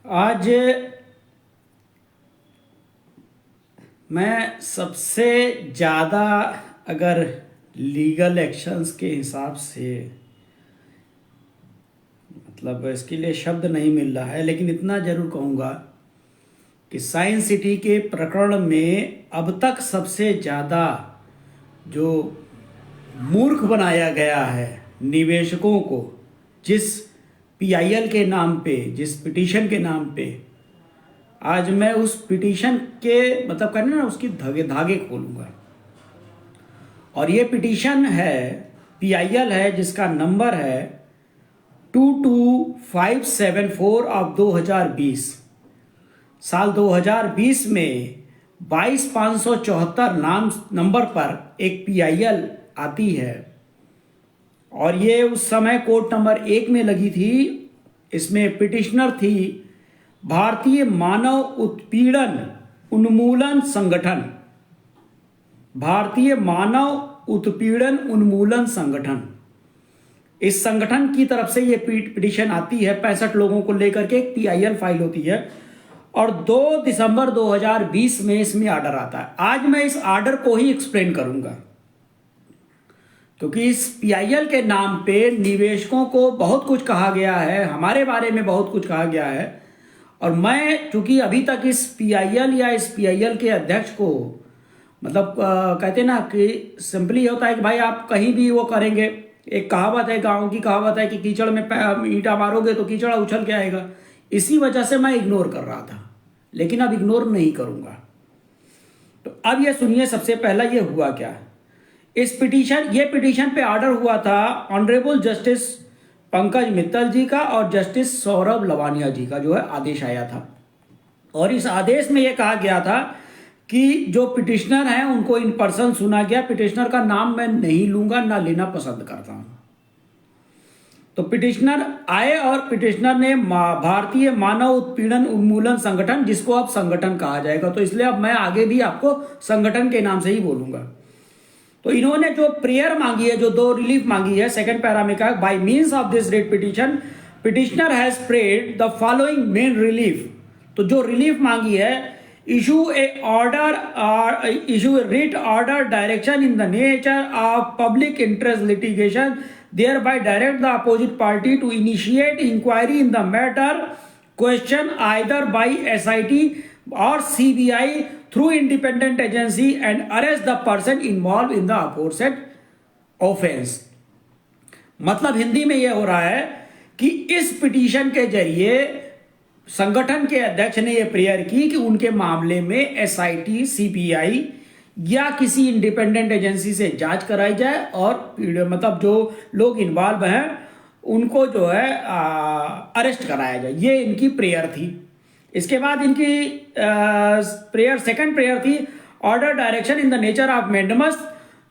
आज मैं सबसे ज़्यादा अगर लीगल एक्शंस के हिसाब से मतलब इसके लिए शब्द नहीं मिल रहा है, लेकिन इतना ज़रूर कहूँगा कि साइंस सिटी के प्रकरण में अब तक सबसे ज़्यादा जो मूर्ख बनाया गया है निवेशकों को, जिस पीआईएल के नाम पे, जिस पिटीशन के नाम पे, आज मैं उस पिटीशन के मतलब कहना ना उसकी धागे धागे खोलूंगा। और ये पिटीशन है पीआईएल है जिसका नंबर है 22574 ऑफ 2020। साल 2020 में 22574 नाम नंबर पर एक पीआईएल आती है और ये उस समय कोर्ट नंबर 1 में लगी थी। इसमें पिटिशनर थी भारतीय मानव उत्पीड़न उन्मूलन संगठन, भारतीय मानव उत्पीड़न उन्मूलन संगठन। इस संगठन की तरफ से ये पिटिशन आती है, 65 लोगों को लेकर के एक पीआईएल फाइल होती है और 2 दिसंबर 2020 में इसमें आर्डर आता है। आज मैं इस आर्डर को ही एक्सप्लेन करूंगा क्योंकि इस पीआईएल के नाम पे निवेशकों को बहुत कुछ कहा गया है, हमारे बारे में बहुत कुछ कहा गया है। और मैं चूंकि अभी तक इस पीआईएल या इस पीआईएल के अध्यक्ष को मतलब कहते ना कि सिंपली होता है कि भाई आप कहीं भी वो करेंगे, एक कहावत है, गांव की कहावत है कि कीचड़ में ईंटा मारोगे तो कीचड़ उछल के आएगा। इसी वजह से मैं इग्नोर कर रहा था, लेकिन अब इग्नोर नहीं करूंगा। तो अब ये सुनिए, सबसे पहला ये हुआ क्या। इस पिटीशन पे ऑर्डर हुआ था ऑनरेबल जस्टिस पंकज मित्तल जी का और जस्टिस सौरभ लवानिया जी का जो है आदेश आया था। और इस आदेश में यह कहा गया था कि जो पिटिशनर हैं उनको इन पर्सन सुना गया। पिटिशनर का नाम मैं नहीं लूंगा, ना लेना पसंद करता हूं। तो पिटिशनर आए और पिटिशनर ने भारतीय मानव उत्पीड़न उन्मूलन संगठन, जिसको अब संगठन कहा जाएगा, तो इसलिए अब मैं आगे भी आपको संगठन के नाम से ही बोलूंगा। तो इन्होंने जो प्रेयर मांगी है, जो 2 रिलीफ मांगी है, सेकंड पैरा में कहा by means of this writ petition petitioner has prayed the following main relief. तो जो रिलीफ मांगी है, issue a writ order direction in the nature of public interest litigation thereby direct the opposite party to initiate inquiry in the matter question either by SIT or CBI through independent agency and arrest the person involved in the aforesaid offense। मतलब हिंदी में यह हो रहा है कि इस petition के जरिए संगठन के अध्यक्ष ने यह प्रेयर की कि उनके मामले में SIT, CBI या किसी इंडिपेंडेंट एजेंसी से जांच कराई जाए और मतलब जो लोग इन्वॉल्व हैं उनको जो है अरेस्ट कराया जाए। ये इनकी प्रेयर थी। इसके बाद इनकी प्रेयर, सेकंड प्रेयर थी order direction in the nature of mandamus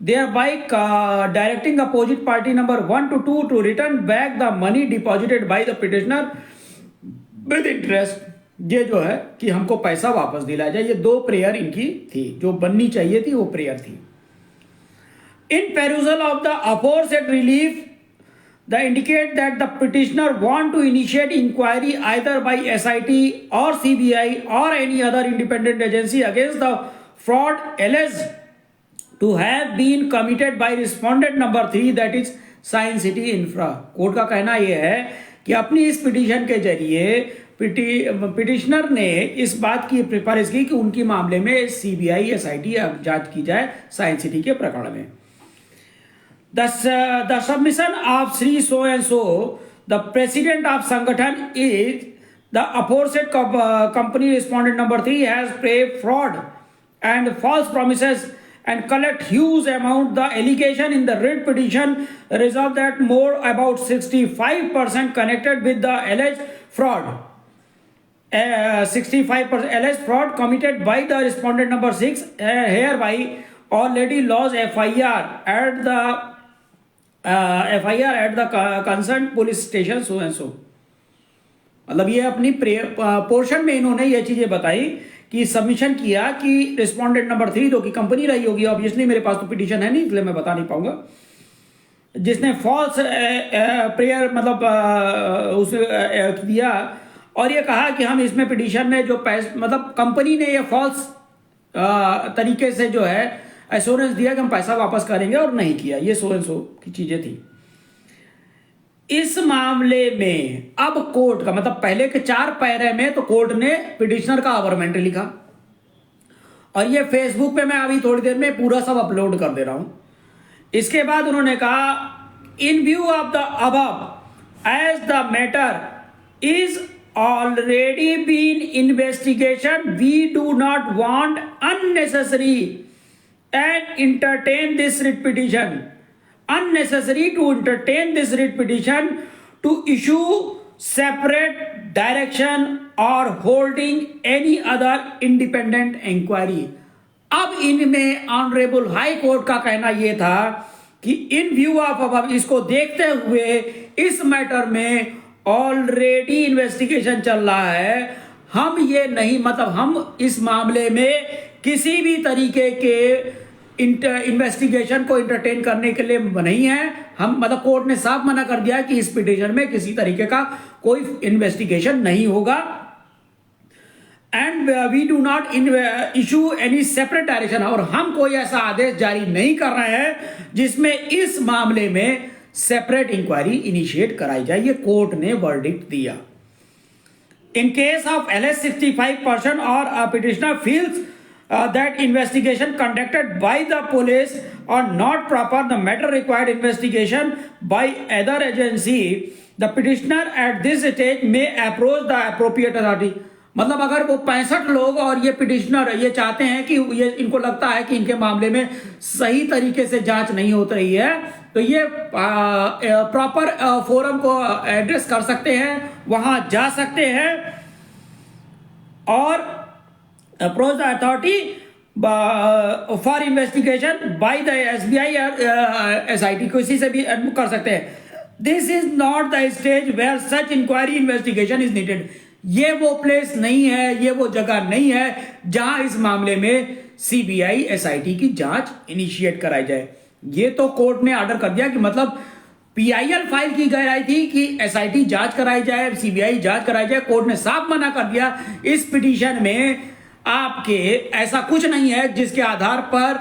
thereby directing opposite party number 1 to 2 to return back the money deposited by the petitioner with interest. ये जो है कि हमको पैसा वापस दिलाया जाए। ये 2 प्रेयर इनकी थी, जो बननी चाहिए थी वो प्रेयर थी। इन perusal of the aforesaid relief the indicate that the petitioner want to initiate inquiry either by SIT or CBI or any other independent agency against the fraud alleged to have been committed by respondent number 3 that is Science City Infra। Court का कहना यह है कि अपनी इस petition के जरिए petitioner ने इस बात की प्रिफरेंस की कि उनके मामले में सीबीआई SIT जांच की जाए साइंस सिटी के प्रकरण में। The submission of Shri so and so the president of sangathan is the aforesaid company respondent number 3 has play fraud and false promises and collect huge amount. The allegation in the writ petition resolve that more about 65% connected with the alleged fraud. 65% alleged fraud committed by the respondent number 6 hereby already lodged FIR at the concerned police station so and so। मतलब ये अपनी portion में इन्होंने ये चीजें बताई कि submission किया कि रिस्पोंडेंट नंबर 3 जो कि कंपनी रही होगी, ऑब्वियसली मेरे पास तो पिटीशन है नहीं इसलिए मैं बता नहीं पाऊंगा, जिसने फॉल्स प्रेयर मतलब उस दिया और ये कहा कि हम इसमें पिटीशन में जो पैसे मतलब कंपनी ने ये फॉल्स तरीके से जो है एश्योरेंस दिया कि हम पैसा वापस करेंगे और नहीं किया, ये सो एंड सो की चीजें थी। इस मामले में अब कोर्ट का मतलब पहले के 4 पैरे में तो कोर्ट ने पिटिशनर का आवर्मेंट लिखा और ये फेसबुक पे मैं अभी थोड़ी देर में पूरा सब अपलोड कर दे रहा हूं। इसके बाद उन्होंने कहा in view of the above as the matter is already been investigation we do not want unnecessary and entertain this writ petition unnecessary to entertain this writ petition to issue separate direction or holding any other independent inquiry। अब इनमें honourable high court का कहना यह था कि इन view of अब इसको देखते हुए इस मैटर में ऑलरेडी इन्वेस्टिगेशन चल रहा है, हम ये नहीं मतलब हम इस मामले में किसी भी तरीके के इन्वेस्टिगेशन को इंटरटेन करने के लिए नहीं है। हम मतलब कोर्ट ने साफ मना कर दिया कि इस पिटीशन में किसी तरीके का कोई इन्वेस्टिगेशन नहीं होगा and we do not issue any separate direction, और हम कोई ऐसा आदेश जारी नहीं कर रहे हैं जिसमें इस मामले में सेपरेट इंक्वायरी इनिशिएट कराई जाए। ये कोर्ट ने वर्डिक्ट दिया। इन केस ऑफ LS 65% और a petitioner feels that investigation conducted by the police are not proper, the matter required investigation by other agency, the petitioner at this stage may approach the appropriate authority। मतलब अगर वो 65 लोग और ये petitioner ये चाहते हैं कि ये इनको लगता है कि इनके मामले में सही तरीके से जांच नहीं हो रही है, तो ये प्रॉपर फोरम को एड्रेस कर सकते हैं, वहां जा सकते हैं और approach the authority for investigation by the SBI या SIT, किसी से भी कर सकते हैं। This is not the stage where such inquiry investigation is needed. ये वो प्लेस नहीं है, ये वो जगह नहीं है जहां इस मामले में CBI SIT की जांच इनिशिएट कराई जाए। ये तो कोर्ट ने ऑर्डर कर दिया कि मतलब PIL फाइल की गई थी कि SIT जांच कराई जाए, CBI जांच कराई जाए। कोर्ट ने साफ मना कर दिया इस पिटीशन में आपके ऐसा कुछ नहीं है जिसके आधार पर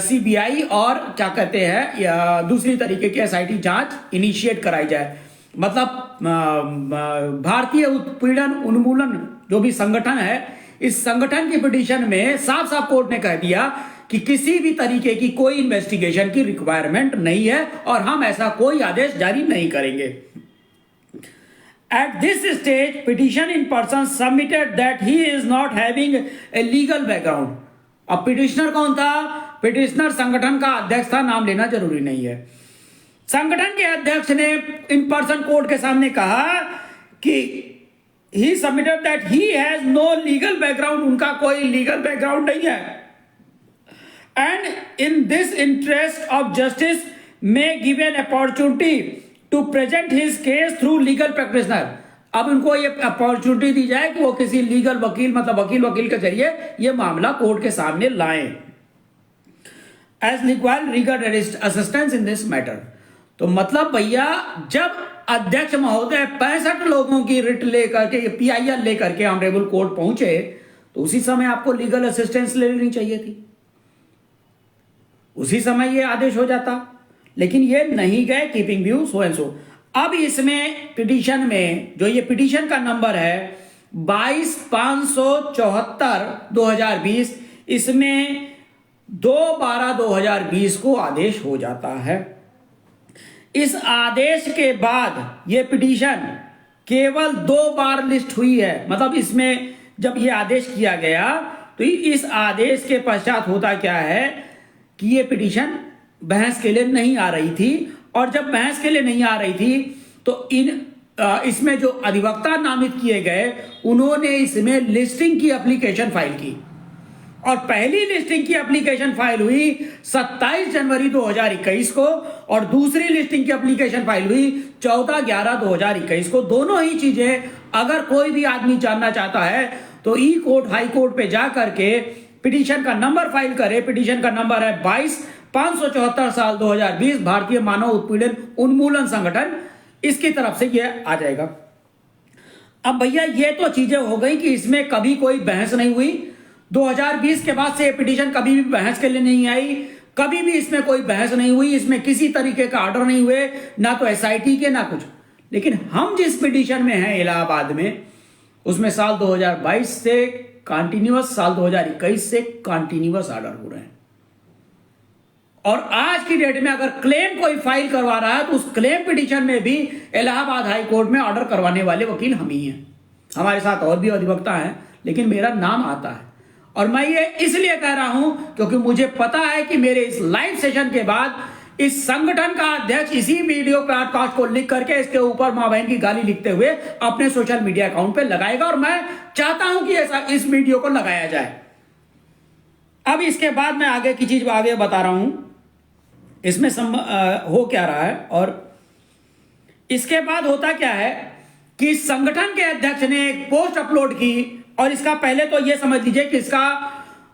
CBI और क्या कहते हैं या दूसरी तरीके की SIT जांच इनिशिएट कराई जाए। मतलब भारतीय उत्पीड़न उन्मूलन जो भी संगठन है, इस संगठन की पिटीशन में साफ साफ कोर्ट ने कह दिया कि किसी भी तरीके की कोई इन्वेस्टिगेशन की रिक्वायरमेंट नहीं है और हम ऐसा कोई आदेश जारी नहीं करेंगे। At this stage, petition in person submitted that he is not having a legal background। अब पिटिशनर कौन था? पिटिशनर संगठन का अध्यक्ष था, नाम लेना जरूरी नहीं है। संगठन के अध्यक्ष ने इन पर्सन कोर्ट के सामने कहा कि he submitted that he has no legal background, उनका कोई लीगल बैकग्राउंड नहीं है। And in this interest of justice may give an opportunity to present his case through legal practitioner। अब उनको ये अपॉर्चुनिटी दी जाए कि वो किसी लीगल वकील मतलब वकील के जरिए ये मामला कोर्ट के सामने लाएं। As required legal assistance in this matter. तो मतलब भैया जब अध्यक्ष महोदय 65 लोगों की रिट लेकर के PIL लेकर के ऑनरेबल कोर्ट पहुंचे तो उसी समय आपको लीगल असिस्टेंस ले लेनी चाहिए थी, उसी समय ये आदेश हो जाता, लेकिन ये नहीं गए। कीपिंग व्यू सो एंड सो। अब इसमें पिटीशन में जो ये पिटीशन का नंबर है 22,574/2020, इसमें 2/12/2020 को आदेश हो जाता है। इस आदेश के बाद ये पिटीशन केवल 2 बार लिस्ट हुई है। मतलब इसमें जब ये आदेश किया गया तो इस आदेश के पश्चात होता क्या है कि ये पिटीशन बहस के लिए नहीं आ रही थी, और जब बहस के लिए नहीं आ रही थी तो इसमें जो अधिवक्ता नामित किए गए उन्होंने इसमें लिस्टिंग की एप्लीकेशन फाइल की, और पहली लिस्टिंग की एप्लीकेशन फाइल हुई 27 जनवरी 2021 को और दूसरी लिस्टिंग की एप्लीकेशन फाइल हुई 14/11/2021 को। दोनों ही चीजें अगर कोई भी आदमी जानना चाहता है तो कोर्ट हाई कोर्ट पे जा करके पिटीशन का नंबर फाइल करे। पिटीशन का नंबर है 22,574/2020 भारतीय मानव उत्पीड़न उन्मूलन संगठन, इसकी तरफ से यह आ जाएगा। अब भैया ये तो चीजें हो गई कि इसमें कभी कोई बहस नहीं हुई। 2020 के बाद से ये पिटीशन कभी भी बहस के लिए नहीं आई, कभी भी इसमें कोई बहस नहीं हुई, इसमें किसी तरीके का ऑर्डर नहीं हुए, ना तो एसआईटी के ना कुछ। लेकिन हम जिस पिटीशन में हैं इलाहाबाद में, उसमें साल 2022 से कंटिन्यूअस, साल 2021 से कंटिन्यूअस ऑर्डर हो रहे हैं। और आज की डेट में अगर क्लेम कोई फाइल करवा रहा है तो उस क्लेम पिटीशन में भी इलाहाबाद हाई कोर्ट में ऑर्डर करवाने वाले वकील हम ही हैं। हमारे साथ और भी अधिवक्ता हैं, लेकिन मेरा नाम आता है। और मैं ये इसलिए कह रहा हूं क्योंकि मुझे पता है कि मेरे इस लाइव सेशन के बाद इस संगठन का अध्यक्ष इसी वीडियो पॉडकास्ट को लिख करके इसके ऊपर मां बहन की गाली लिखते हुए अपने सोशल मीडिया अकाउंट पे लगाएगा, और मैं चाहता हूं कि ऐसा इस वीडियो को लगाया जाए। अब इसके बाद मैं आगे की चीज आगे बता रहा हूं, इसमें हो क्या रहा है। और इसके बाद होता क्या है कि संगठन के अध्यक्ष ने एक पोस्ट अपलोड की, और इसका पहले तो यह समझ लीजिए कि इसका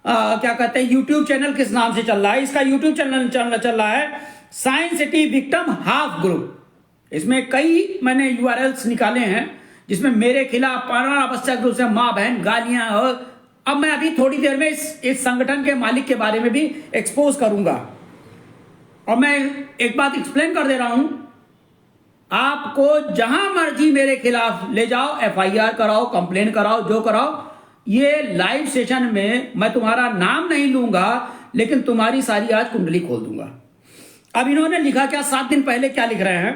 क्या कहते हैं यूट्यूब चैनल किस नाम से चल रहा है। इसका यूट्यूब चैनल चल रहा है science city victim half group. इसमें कई मैंने यूआरएल्स निकाले हैं जिसमें मेरे खिलाफ अनावश्यक रूप से मां बहन गालियां, और अब मैं अभी थोड़ी देर में इस संगठन के मालिक के बारे में भी एक्सपोज करूंगा। और मैं एक बात एक्सप्लेन कर दे रहा हूं, आपको जहां मर्जी मेरे खिलाफ ले जाओ, एफआईआर कराओ, कंप्लेन कराओ, जो कराओ। ये लाइव सेशन में मैं तुम्हारा नाम नहीं लूंगा, लेकिन तुम्हारी सारी आज कुंडली खोल दूंगा। अब इन्होंने लिखा क्या, 7 दिन पहले क्या लिख रहे हैं,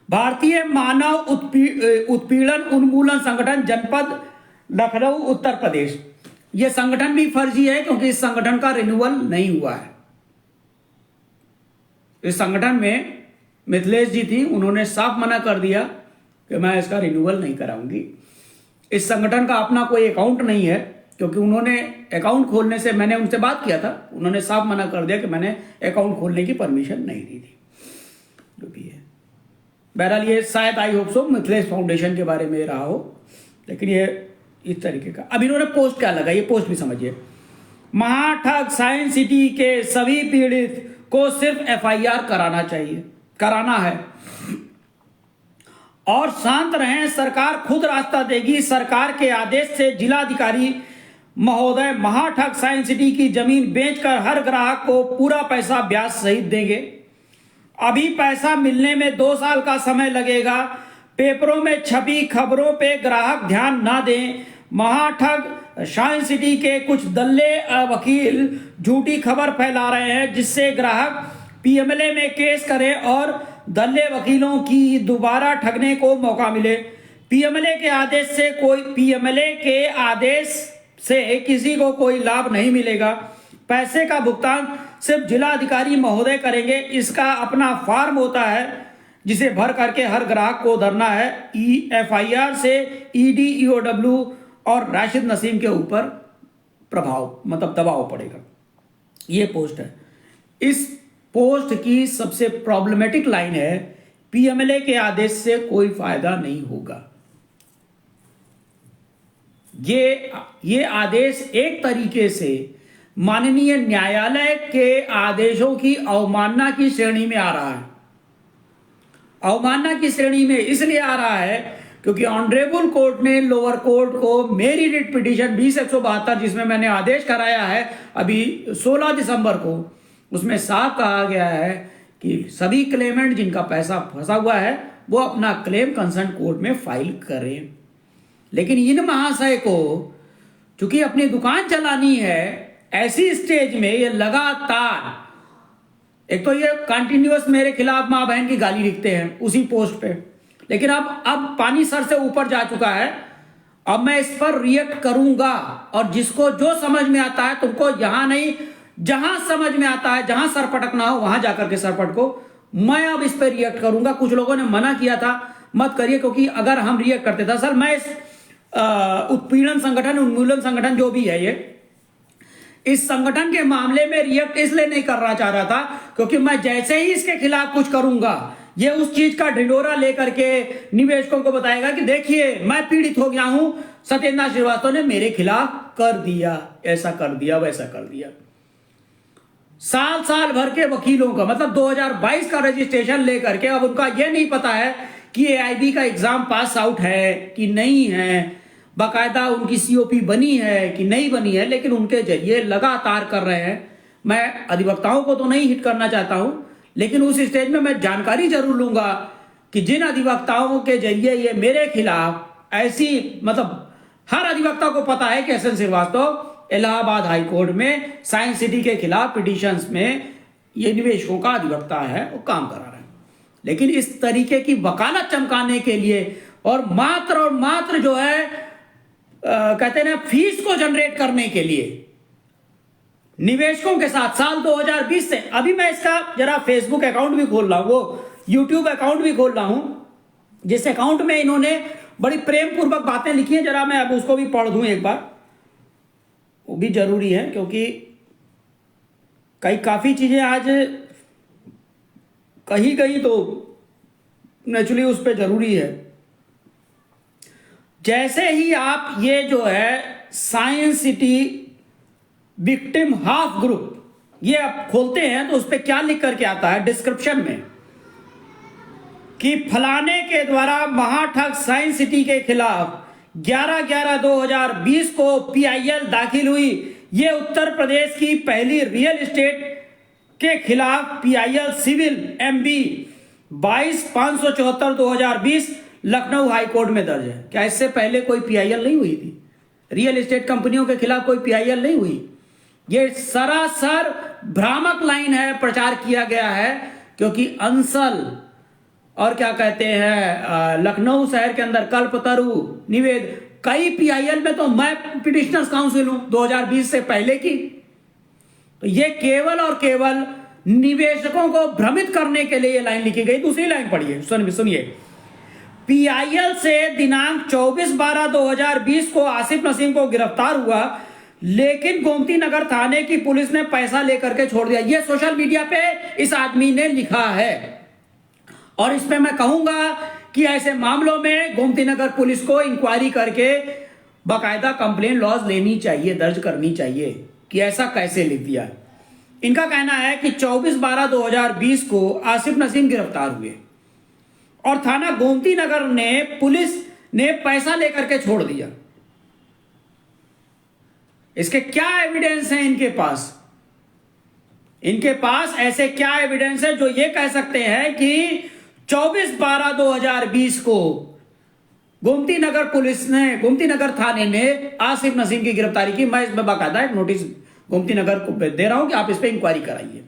भारतीय मानव उत्पीड़न उन्मूलन संगठन जनपद लखनऊ उत्तर प्रदेश। यह संगठन भी फर्जी है क्योंकि इस संगठन का रिन्यूअल नहीं हुआ है। इस संगठन में मिथिलेश जी थी, उन्होंने साफ मना कर दिया कि मैं इसका रिन्यूअल नहीं कराऊंगी। इस संगठन का अपना कोई अकाउंट नहीं है, क्योंकि उन्होंने अकाउंट खोलने से, मैंने उनसे बात किया था, उन्होंने साफ मना कर दिया कि मैंने अकाउंट खोलने की परमिशन नहीं दी थी, जो भी है। बहरहाल ये शायद I hope so Mithilesh foundation के बारे में रहा हो, लेकिन ये इस तरीके का। अब इन्होंने पोस्ट क्या लगा, ये पोस्ट भी समझिए। महाठग साइंस सिटी के सभी पीड़ित को सिर्फ एफआईआर कराना है और शांत रहें, सरकार खुद रास्ता देगी। सरकार के आदेश से जिलाधिकारी महोदय महाठग साइंस सिटी की जमीन बेचकर हर ग्राहक को पूरा पैसा ब्याज सहित देंगे। अभी पैसा मिलने में 2 साल का समय लगेगा। पेपरों में छपी खबरों पे ग्राहक ध्यान ना दें। महाठग साइंस सिटी के कुछ दल्ले वकील झूठी खबर फैला रहे हैं, जिससे ग्राहक पीएमएलए में केस करें और दल्ले वकीलों की दोबारा ठगने को मौका मिले। पीएमएलए के आदेश से किसी को कोई लाभ नहीं मिलेगा। पैसे का भुगतान सिर्फ जिलाधिकारी महोदय करेंगे। इसका अपना फॉर्म होता है जिसे भर करके हर ग्राहक को धरना है। एफआईआर से ईडी, ईओडब्ल्यू और राशिद नसीम के ऊपर दबाव पड़ेगा। ये पोस्ट है। इस पोस्ट की सबसे प्रॉब्लमेटिक लाइन है, पीएमएलए के आदेश से कोई फायदा नहीं होगा। ये आदेश एक तरीके से माननीय न्यायालय के आदेशों की अवमानना की श्रेणी में आ रहा है। अवमानना की श्रेणी में इसलिए आ रहा है क्योंकि ऑनरेबल कोर्ट ने लोअर कोर्ट को मेरी रिट पिटीशन 20/172 जिसमें मैंने आदेश कराया है अभी 16 दिसंबर को, उसमें साफ कहा गया है कि सभी क्लेमेंट जिनका पैसा फंसा हुआ है वो अपना क्लेम कंसर्न कोर्ट में फाइल करें। लेकिन इन महाशय को चूंकि अपनी दुकान चलानी है, ऐसी स्टेज में ये लगातार, एक तो ये कंटिन्यूअस मेरे खिलाफ मां बहन की गाली लिखते हैं उसी पोस्ट पे, लेकिन अब पानी सर से ऊपर जा चुका है। अब मैं इस पर रिएक्ट करूंगा, और जिसको जो समझ में आता है, तुमको यहां नहीं, जहां समझ में आता है, जहां सर पटकना हो वहां जाकर के सर पटको। मैं अब इस पर रिएक्ट करूंगा। कुछ लोगों ने मना किया था मत करिए, क्योंकि अगर हम रिएक्ट करते थे, सर मैं इस उत्पीड़न संगठन, उन्मूलन संगठन जो भी है, ये इस संगठन के मामले में रिएक्ट इसलिए नहीं करना चाह रहा था क्योंकि मैं जैसे ही इसके खिलाफ कुछ करूंगा, ये उस चीज का ढिंडोरा लेकर के निवेशकों को बताएगा कि देखिए मैं पीड़ित हो गया हूं, सत्येंद्र श्रीवास्तव ने मेरे खिलाफ कर दिया, ऐसा कर दिया, वैसा कर दिया। साल भर के वकीलों का, मतलब 2022 का रजिस्ट्रेशन लेकर के अब उनका यह नहीं पता है कि एआईबी का एग्जाम पास आउट है कि नहीं है, बाकायदा उनकी सीओपी बनी है कि नहीं बनी है, लेकिन उनके जरिए लगातार कर रहे हैं। मैं अधिवक्ताओं को तो नहीं हिट करना चाहता हूं, लेकिन उस स्टेज में मैं जानकारी जरूर लूंगा कि जिन अधिवक्ताओं के जरिए ये मेरे खिलाफ ऐसी, मतलब हर अधिवक्ता को पता है कि SN Srivastava Allahabad high court में साइंस सिटी के खिलाफ पिटीशंस में ये निवेशकों का अधिवक्ता है, वो काम करा रहे हैं। लेकिन इस तरीके की वकालत चमकाने के लिए और मात्र जो है कहते हैं ना फीस को जनरेट करने के लिए निवेशकों के साथ साल 2020 से, अभी मैं इसका जरा फेसबुक अकाउंट भी खोल रहा हूं, वो यूट्यूब अकाउंट भी खोल रहा हूं, जिस अकाउंट में इन्होंने बड़ी प्रेम पूर्वक बातें लिखी हैं। जरा मैं अब उसको भी पढ़ दूं एक बार, वो भी जरूरी है क्योंकि काफी चीजें आज कही गई तो नेचुरली उस पर जरूरी है। जैसे ही आप ये जो है science city victim half group ये आप खोलते हैं तो उस पर क्या लिख करके आता है डिस्क्रिप्शन में कि फलाने के द्वारा महाठग साइंस सिटी के खिलाफ 11/11/2020 को पीआईएल दाखिल हुई। ये उत्तर प्रदेश की पहली रियल एस्टेट के खिलाफ PIL civil MB 22/574/2020 Lucknow high court में दर्ज है। क्या इससे पहले कोई पीआईएल नहीं हुई थी? रियल एस्टेट कंपनियों के खिलाफ कोई पीआईएल नहीं हुई? ये सरासर भ्रामक लाइन है, प्रचार किया गया है, क्योंकि अंसल और क्या कहते हैं लखनऊ शहर के अंदर कल्पतरु निवेद कई पीआईएल में तो मैं पिटिशनर्स काउंसिल हूं 2020 से पहले की। तो ये केवल और केवल निवेशकों को भ्रमित करने के लिए ये लाइन लिखी गई। दूसरी लाइन पढ़िए, सुनिए। पीआईएल से दिनांक 24/12/2020 को आसिफ नसीम को गिरफ्तार हुआ, लेकिन गोमती नगर थाने की पुलिस ने पैसा लेकर के छोड़ दिया। ये सोशल मीडिया पे इस आदमी ने लिखा है। और इसमें मैं कहूंगा कि ऐसे मामलों में गोमती नगर पुलिस को इंक्वायरी करके बाकायदा कंप्लेन लॉज लेनी चाहिए, दर्ज करनी चाहिए कि ऐसा कैसे लिख दिया। इनका कहना है कि 24/12/2020 को आसिफ नसीम गिरफ्तार हुए और थाना गोमती नगर ने पुलिस ने पैसा लेकर के छोड़ दिया। इसके क्या एविडेंस है इनके पास? इनके पास ऐसे क्या एविडेंस है जो ये कह सकते हैं कि 24/12/2020 को गोमती नगर पुलिस ने, गोमती नगर थाने ने आसिफ नसीम की गिरफ्तारी की। मैं इसमें बाकायदा एक नोटिस गोमती नगर को दे रहा हूं कि आप इस पर इंक्वायरी कराइए।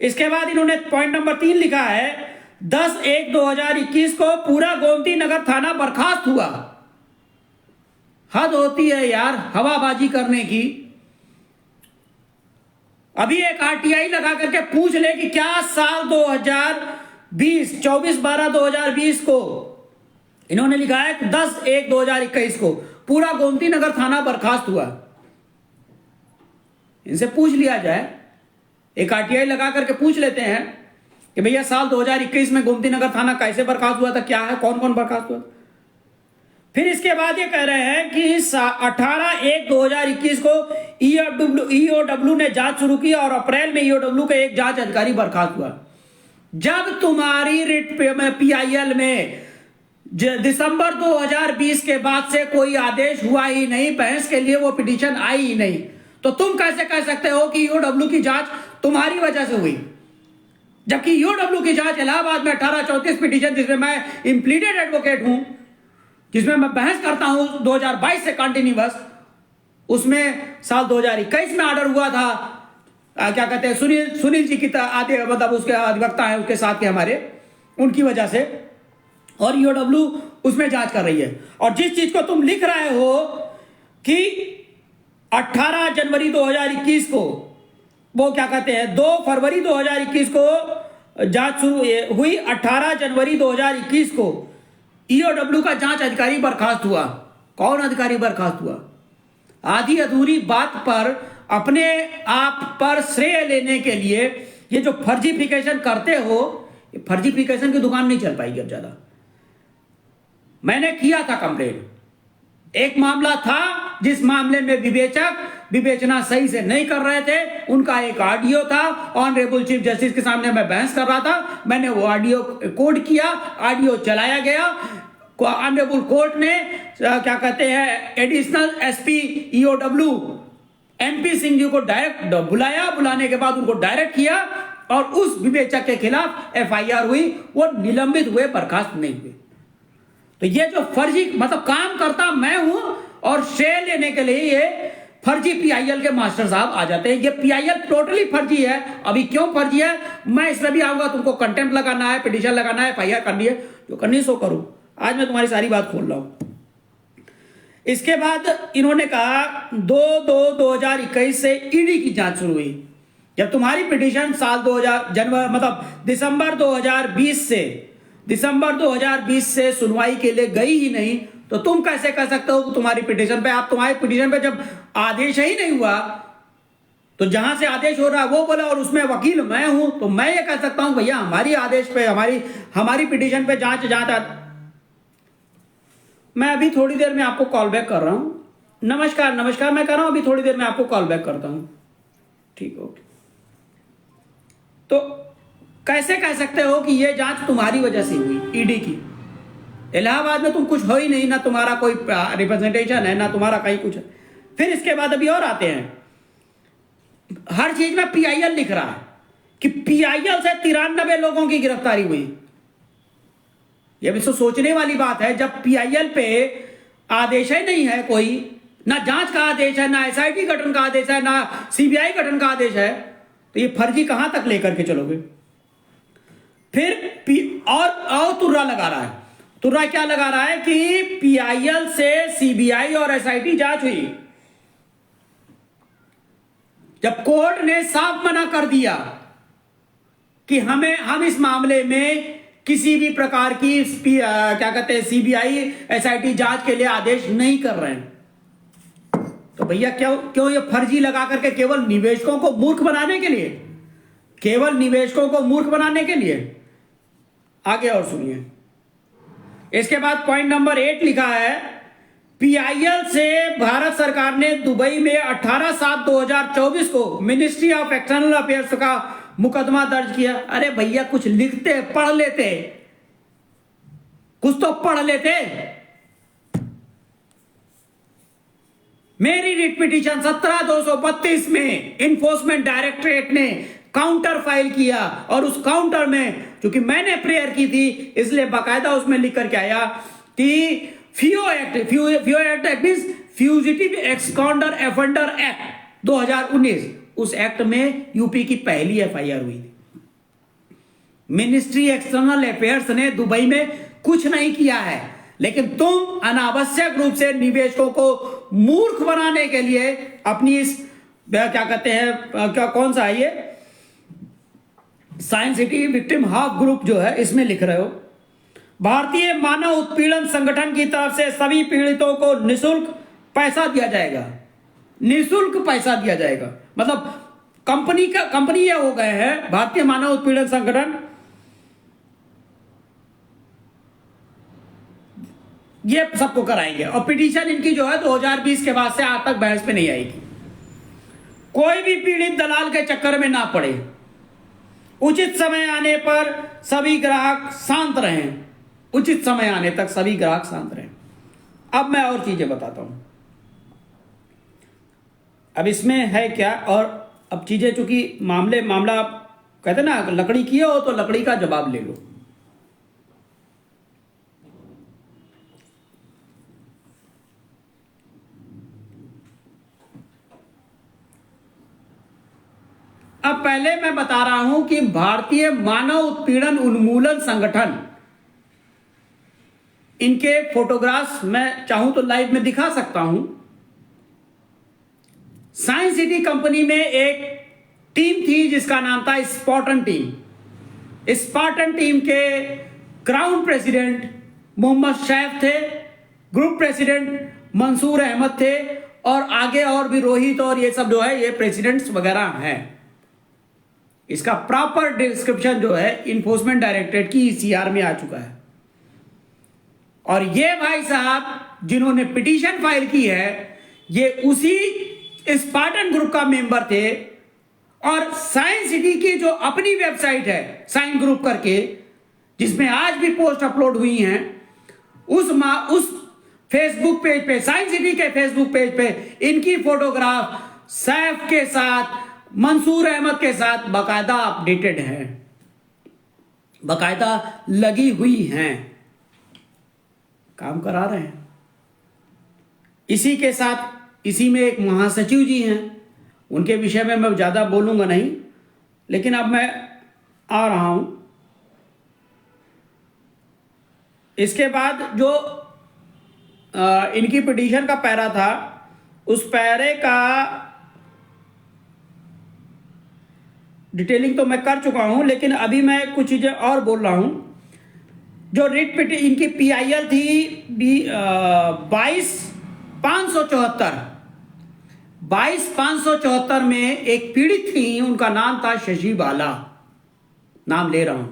इसके बाद इन्होंने पॉइंट नंबर 3 लिखा है 10/1/2021 को पूरा गोमती नगर थाना बर्खास्त हुआ। हद होती है यार हवाबाजी करने की। अभी एक आरटीआई लगा करके पूछ ले कि क्या साल 2020 24/12/2020 को इन्होंने लिखा है 10/1/2021 को पूरा गोमती नगर थाना बर्खास्त हुआ। इनसे पूछ लिया जाए, एक आरटीआई लगा करके पूछ लेते हैं कि भैया साल 2021 में गोमती नगर थाना कैसे बर्खास्त हुआ था, क्या है, कौन कौन बर्खास्त हुआ। फिर इसके बाद ये कह रहे हैं कि 18/1/2021 को ईओडब्ल्यू ने जांच शुरू की और अप्रैल में ईओडब्ल्यू का एक जांच अधिकारी बर्खास्त हुआ। जब तुम्हारी रिट पीआईएल में दिसंबर 2020 के बाद से कोई आदेश हुआ ही नहीं, बहस के लिए वो पिटीशन आई ही नहीं, तो तुम कैसे कह सकते हो कि ईओडब्ल्यू की जांच तुम्हारी वजह से हुई? जबकि ईओडब्ल्यू की जांच इलाहाबाद में 1834 पिटीशन, जिसमें मैं इंप्लीडेड एडवोकेट हूं, जिसमें मैं बहस करता हूं 2022 से कंटिन्यूअस, उसमें साल 2021 में ऑर्डर हुआ था। क्या कहते हैं सुनील जी की आदि, मतलब उसके अधिवक्ता है उसके साथ के हमारे, उनकी वजह से, और ईओडब्ल्यू उसमें जांच कर रही है। और जिस चीज को तुम लिख रहे हो कि 18 जनवरी 2021 को, वो क्या कहते हैं 2 फरवरी 2021 को जांच शुरू हुई, 18 जनवरी 2021 को ईओडब्ल्यू का जांच अधिकारी बर्खास्त हुआ। कौन अधिकारी बर्खास्त हुआ? आधी अधूरी बात पर अपने आप पर श्रेय लेने के लिए ये जो फर्जीफिकेशन करते हो, ये फर्जीफिकेशन की दुकान नहीं चल पाएगी अब ज्यादा। मैंने किया था कंप्लेन, एक मामला था जिस मामले में विवेचक विवेचना सही से नहीं कर रहे थे, उनका एक ऑडियो था। ऑनरेबल चीफ जस्टिस के सामने मैं बहस कर रहा था, मैंने वो ऑडियो कोड किया, ऑडियो चलाया गया। ऑनरेबल कोर्ट ने क्या कहते हैं additional SP EOW MP Singh ji को डायरेक्ट बुलाया, बुलाने के बाद उनको डायरेक्ट किया और उस विवेचक के खिलाफ एफआईआर हुई, वो निलंबित हुए, बर्खास्त नहीं हुए। तो ये जो फर्जी मतलब काम करता मैं हूं और श्रेय लेने के लिए ये फर्जी पीआईएल के मास्टर साहब आ जाते हैं। ये पीआईएल टोटली फर्जी है। अभी क्यों फर्जी है मैं इसमें भी आऊंगा। तुमको कंटेम्प्ट लगाना है, पिटीशन लगाना है, एफआईआर करनी है, जो करनी सो करो। आज मैं तुम्हारी सारी बात खोल रहा हूं। इसके बाद इन्होंने कहा 2/2/2021 से ईडी की जांच शुरू हुई। जब तुम्हारी पिटीशन साल 2000 जनवरी मतलब दिसंबर 2020 से सुनवाई के लिए गई ही नहीं, तो तुम कैसे कह सकते हो कि तुम्हारी पिटीशन पे, आप तुम्हारी पिटीशन पे जब आदेश ही नहीं हुआ तो जहां से आदेश हो रहा है वो बोला और उसमें वकील मैं हूं, तो मैं ये कह सकता हूं भैया हमारी आदेश पे हमारी पिटीशन पे जांच मैं अभी थोड़ी देर में आपको कॉल बैक कर रहा हूं। नमस्कार मैं कर रहा हूं, अभी थोड़ी देर में आपको कॉल बैक करता हूं। ठीक, ओके। तो कैसे कह सकते हो कि यह जांच तुम्हारी वजह से हुई, ईडी की? इलाहाबाद में तुम कुछ हो ही नहीं, ना तुम्हारा कोई रिप्रेजेंटेशन है, ना तुम्हारा कहीं कुछ है। फिर इसके बाद अभी और आते हैं, हर चीज में पीआईएल लिख रहा है कि पीआईएल से 93 लोगों की गिरफ्तारी हुई। यह भी सोचने वाली बात है, जब पीआईएल पे आदेश ही नहीं है, कोई ना जांच का आदेश है, ना एसआईटी गठन का आदेश है, ना सीबीआई गठन का आदेश है, तो ये फर्जी कहां तक लेकर के चलोगे? फिर और तुर्रा लगा रहा है। तुर्रा क्या लगा रहा है कि पीआईएल से सीबीआई और एसआईटी जांच हुई, जब कोर्ट ने साफ मना कर दिया कि हम इस मामले में किसी भी प्रकार की क्या कहते हैं सीबीआई एसआईटी जांच के लिए आदेश नहीं कर रहे हैं, तो भैया क्यों ये फर्जी लगा करके केवल निवेशकों को मूर्ख बनाने के लिए, आगे और सुनिए। इसके बाद पॉइंट नंबर 8 लिखा है, पीआईएल से भारत सरकार ने दुबई में 18/7/2024 को मिनिस्ट्री ऑफ एक्सटर्नल अफेयर्स का मुकदमा दर्ज किया। अरे भैया कुछ लिखते, पढ़ लेते, कुछ तो पढ़ लेते। मेरी रिट पिटीशन 17/232 में इन्फोर्समेंट डायरेक्टरेट ने काउंटर फाइल किया और उस काउंटर में क्योंकि मैंने प्रेयर की थी इसलिए बाकायदा उसमें लिख करके आया कि FIO एक्ट मींस फ्यूजिटिव एक्सकॉन्डर एफेंडर एक्ट 2019, उस एक्ट में यूपी की पहली एफआईआर हुई थी। मिनिस्ट्री एक्सटर्नल अफेयर्स ने दुबई में कुछ नहीं किया है, लेकिन तुम अनावश्यक रूप से निवेशकों को मूर्ख बनाने के लिए अपनी इस क्या कहते हैं कौन सा है ये science city victim half group जो है इसमें लिख रहे हो। भारतीय मानव उत्पीड़न संगठन की तरफ से सभी पीड़ितों को निःशुल्क पैसा दिया जाएगा, मतलब कंपनी ये हो गए हैं भारतीय मानव उत्पीड़न संगठन, ये सबको कराएंगे। और पिटीशन इनकी जो है 2020 के बाद से आज तक बहस पे नहीं आएगी। कोई भी पीड़ित दलाल के चक्कर में ना पड़े, उचित समय आने पर सभी ग्राहक शांत रहें, उचित समय आने तक सभी ग्राहक शांत रहें। अब मैं और चीजें बताता हूं, अब इसमें है क्या। और अब चीजें चूंकि मामला कहते ना लकड़ी किए हो तो लकड़ी का जवाब ले लो। अब पहले मैं बता रहा हूं कि भारतीय मानव उत्पीड़न उन्मूलन संगठन, इनके फोटोग्राफ्स मैं चाहूं तो लाइव में दिखा सकता हूं। साइंस सिटी कंपनी में एक टीम थी जिसका नाम था स्पार्टन टीम। स्पार्टन टीम के ग्राउंड प्रेसिडेंट मोहम्मद शैफ थे, ग्रुप प्रेसिडेंट मंसूर अहमद थे, और आगे और भी रोहित और ये सब जो है ये प्रेसिडेंट्स वगैरह हैं। इसका प्रॉपर डिस्क्रिप्शन जो है इन्फोर्समेंट डायरेक्टरेट की ईसीआर में आ चुका है। और ये भाई साहब जिन्होंने पिटीशन फाइल की है ये उसी स्पार्टन ग्रुप का मेंबर थे। और साइंस सिटी की जो अपनी वेबसाइट है साइन ग्रुप करके, जिसमें आज भी पोस्ट अपलोड हुई हैं, उस फेसबुक पेज पे, साइंस सिटी के फेसबुक पेज पे इनकी फोटोग्राफ सैफ के साथ, मंसूर अहमद के साथ बाकायदा अपडेटेड है, बाकायदा लगी हुई हैं, काम करा रहे हैं। इसी के साथ इसी में एक महासचिव जी हैं, उनके विषय में मैं ज़्यादा बोलूँगा नहीं, लेकिन अब मैं आ रहा हूँ। इसके बाद जो इनकी पिटीशन का पैरा था, उस पैरे का डिटेलिंग तो मैं कर चुका हूँ, लेकिन अभी मैं कुछ चीज़ें और बोल रहा हूँ। जो रिट पिटी इनकी PIL थी 22,574 में एक पीड़ित थी, उनका नाम था शशि बाला, नाम ले रहा हूं।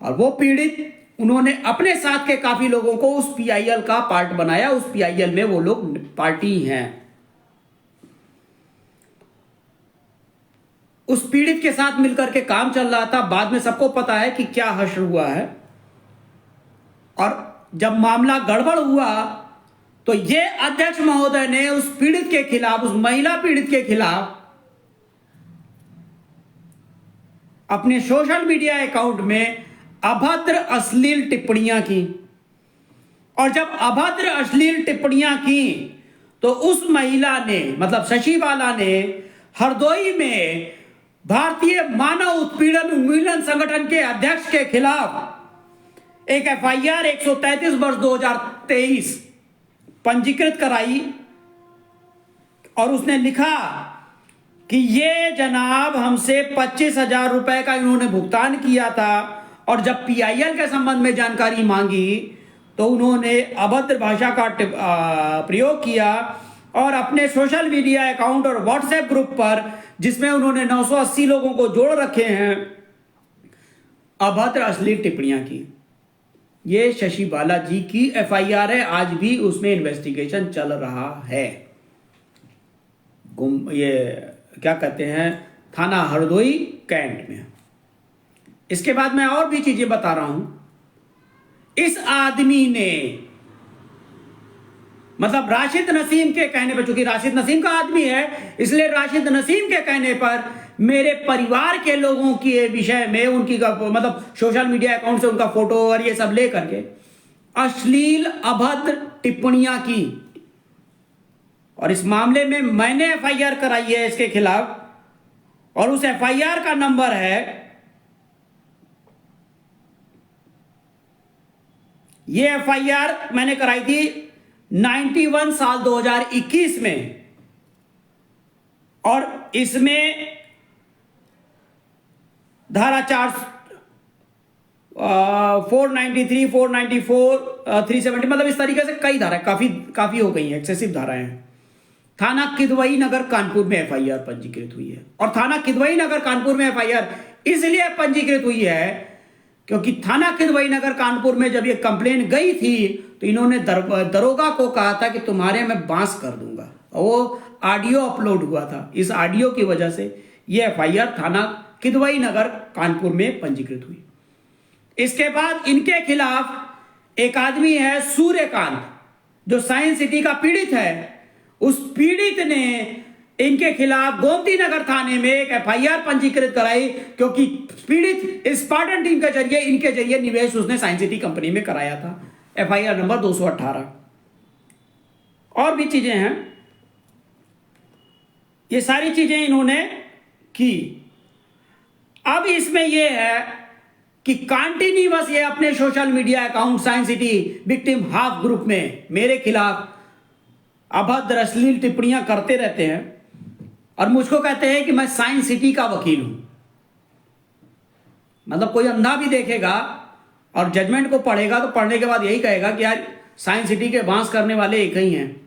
और वो पीड़ित, उन्होंने अपने साथ के काफी लोगों को उस PIL का पार्ट बनाया, उस PIL में वो लोग पार्टी हैं। उस पीड़ित के साथ मिलकर के काम चल रहा था। बाद में सबको पता है कि क्या हश्र हुआ है। और जब मामला गड़बड़ हुआ तो ये अध्यक्ष महोदय ने उस पीड़ित के खिलाफ, उस महिला पीड़ित के खिलाफ अपने सोशल मीडिया अकाउंट में अभद्र अश्लील टिप्पणियां की। और जब अभद्र अश्लील टिप्पणियां की तो उस महिला ने, मतलब शशि बाला ने, हरदोई में भारतीय मानव उत्पीड़न उन्मूलन संगठन के अध्यक्ष के खिलाफ एक FIR 133/2023 पंजीकृत कराई। और उसने लिखा कि ये जनाब हमसे 25,000 रुपए का इन्होंने भुगतान किया था, और जब PIL के संबंध में जानकारी मांगी तो उन्होंने अभद्र भाषा का प्रयोग किया और अपने सोशल मीडिया अकाउंट और व्हाट्सएप ग्रुप पर, जिसमें उन्होंने 980 लोगों को जोड़ रखे हैं, अभद्र अश्लील टिप्पणियां की। ये शशि बाला जी की FIR है, आज भी उसमें इन्वेस्टिगेशन चल रहा है। ये क्या कहते हैं, थाना हरदोई कैंट में। इसके बाद मैं और भी चीजें बता रहा हूं। इस आदमी ने, मतलब राशिद नसीम के कहने पर, चूंकि राशिद नसीम का आदमी है इसलिए राशिद नसीम के कहने पर मेरे परिवार के लोगों के विषय में, उनकी मतलब सोशल मीडिया अकाउंट से उनका फोटो और ये सब ले करके अश्लील अभद्र टिप्पणियां की। और इस मामले में मैंने FIR कराई है इसके खिलाफ, और उस FIR का नंबर है, ये FIR मैंने कराई थी 91 साल 2021 में। और इसमें धारा 493, 494, 370, मतलब इस तरीके से कई धारा, काफी हो गई हैं, एक्सेसिव धाराएं हैं। थाना किदवई नगर कानपुर में FIR पंजीकृत हुई है। और थाना किदवई नगर कानपुर में FIR इसलिए पंजीकृत हुई है क्योंकि थाना किदवई नगर कानपुर में जब ये कंप्लेन गई थी तो इन्होंने दरोगा को कहा था कि तुम्हारे मैं बांस कर दूंगा, और वो ऑडियो अपलोड हुआ था। इस ऑडियो की वजह से ये FIR थाना किदवई नगर कानपुर में पंजीकृत हुई। इसके बाद इनके खिलाफ एक आदमी है सूर्यकांत, जो साइंस सिटी का पीड़ित है। उस पीड़ित ने इनके खिलाफ गोमती नगर थाने में एक FIR पंजीकृत कराई, क्योंकि पीड़ित स्पार्टन टीम के जरिए, इनके जरिए निवेश उसने साइंस सिटी कंपनी में कराया था। FIR number 218। और भी चीजें हैं, ये सारी चीजें इन्होंने की। अब इसमें यह है कि कंटिन्यूअस ये अपने social media account science city victim half group में मेरे खिलाफ अभद्र अश्लील टिप्पणियां करते रहते हैं, और मुझको कहते हैं कि मैं साइंस सिटी का वकील हूं। मतलब कोई अंधा भी देखेगा और जजमेंट को पढ़ेगा तो पढ़ने के बाद यही कहेगा कि यार साइंस सिटी के बांस करने वाले एक ही हैं।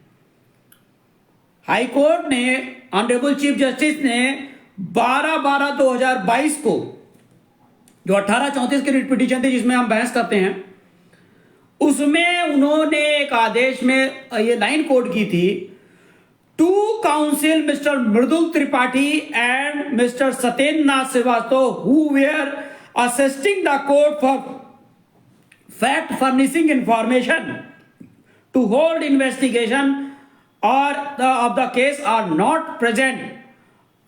हाई कोर्ट ने, ऑनरेबल चीफ जस्टिस ने 12/12/2022 को, जो 1834 की रिट पिटीशन थी जिसमें हम बहस करते हैं, उसमें उन्होंने एक आदेश में ये लाइन कोड की थी, to counsel mister Mridul Tripathi and mister Satyendra Nath Srivastava who were assisting the court for fact furnishing information to hold investigation और of the case are not present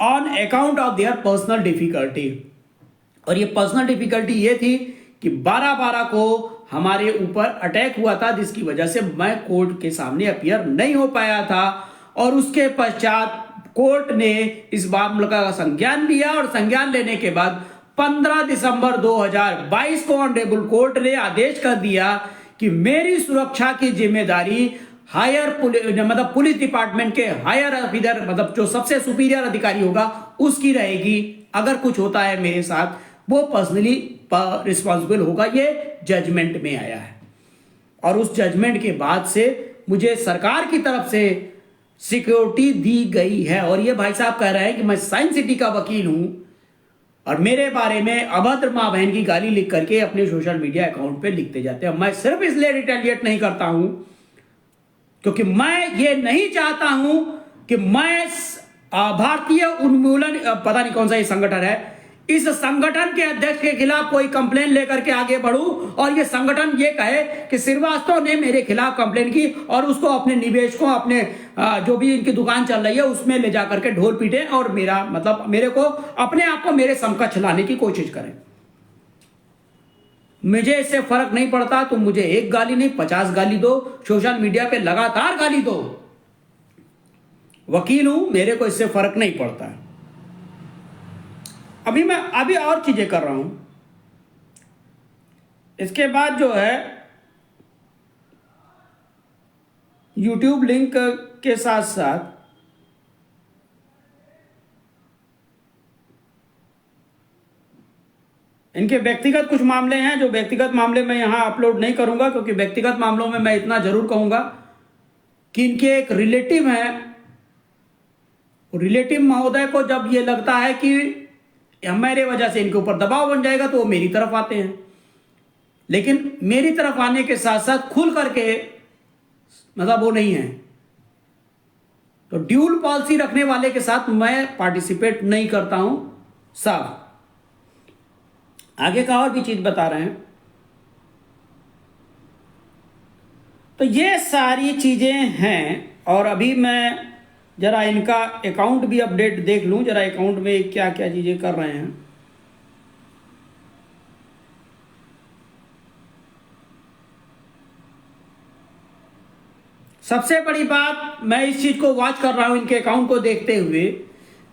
on account of their personal difficulty। और ये personal difficulty ये थी कि 12/12 को हमारे ऊपर attack हुआ था, जिसकी वजह से मैं कोर्ट के सामने अपीयर नहीं हो पाया था। और उसके पश्चात कोर्ट ने इस मामले का संज्ञान लिया और संज्ञान लेने के बाद 15 दिसंबर 2022 को ऑनरेबल कोर्ट ने आदेश कर दिया कि मेरी सुरक्षा की जिम्मेदारी हायर मतलब पुलिस डिपार्टमेंट के हायर ऑफिसर मतलब जो सबसे सुपीरियर अधिकारी होगा उसकी रहेगी। अगर कुछ होता है मेरे साथ वो पर्सनली रिस्पॉन्सिबल होगा। ये जजमेंट में आया है और उस जजमेंट के बाद से मुझे सरकार की तरफ से सिक्योरिटी दी गई है। और ये भाई साहब कह रहे हैं कि मैं साइंस सिटी का वकील हूं और मेरे बारे में अभद्र मां बहन की गाली लिख करके अपने सोशल मीडिया अकाउंट पे लिखते जाते हैं। मैं सिर्फ इसलिए रिटेलिएट नहीं करता हूं क्योंकि मैं ये नहीं चाहता हूं कि मैं भारतीय उन्मूलन पता नहीं कौन सा ये संगठन है, इस संगठन के अध्यक्ष के खिलाफ कोई कंप्लेन लेकर के आगे बढ़ूं और ये संगठन ये कहे कि श्रीवास्तव ने मेरे खिलाफ कंप्लेन की और उसको अपने निवेशकों अपने जो भी इनकी दुकान चल रही है उसमें ले जाकर के ढोल पीटे और मेरा मतलब मेरे को अपने आप को मेरे समकक्ष लाने की कोशिश करें। मुझे इससे फर्क नहीं पड़ता, तुम मुझे एक गाली नहीं 50 गाली दो, सोशल मीडिया पे लगातार गाली दो, वकील हूं, मेरे को इससे फर्क नहीं पड़ता है। अभी और चीजें कर रहा हूं। इसके बाद जो है YouTube लिंक के साथ साथ इनके व्यक्तिगत कुछ मामले हैं, जो व्यक्तिगत मामले मैं यहां अपलोड नहीं करूंगा क्योंकि व्यक्तिगत मामलों में मैं इतना जरूर कहूंगा कि इनके एक रिलेटिव हैं, रिलेटिव महोदय को जब ये लगता है कि मेरे वजह से इनके ऊपर दबाव बन जाएगा तो वो मेरी तरफ आते हैं। लेकिन मेरी तरफ आने के साथ साथ खुल करके मतलब वो नहीं है, तो ड्यूल पॉलिसी रखने वाले के साथ मैं पार्टिसिपेट नहीं करता हूं साहब। आगे का और भी चीज बता रहे हैं। तो ये सारी चीजें हैं और अभी मैं जरा इनका अकाउंट भी अपडेट देख लूं, जरा अकाउंट में क्या क्या चीजें कर रहे हैं। सबसे बड़ी बात मैं इस चीज को वॉच कर रहा हूं इनके अकाउंट को देखते हुए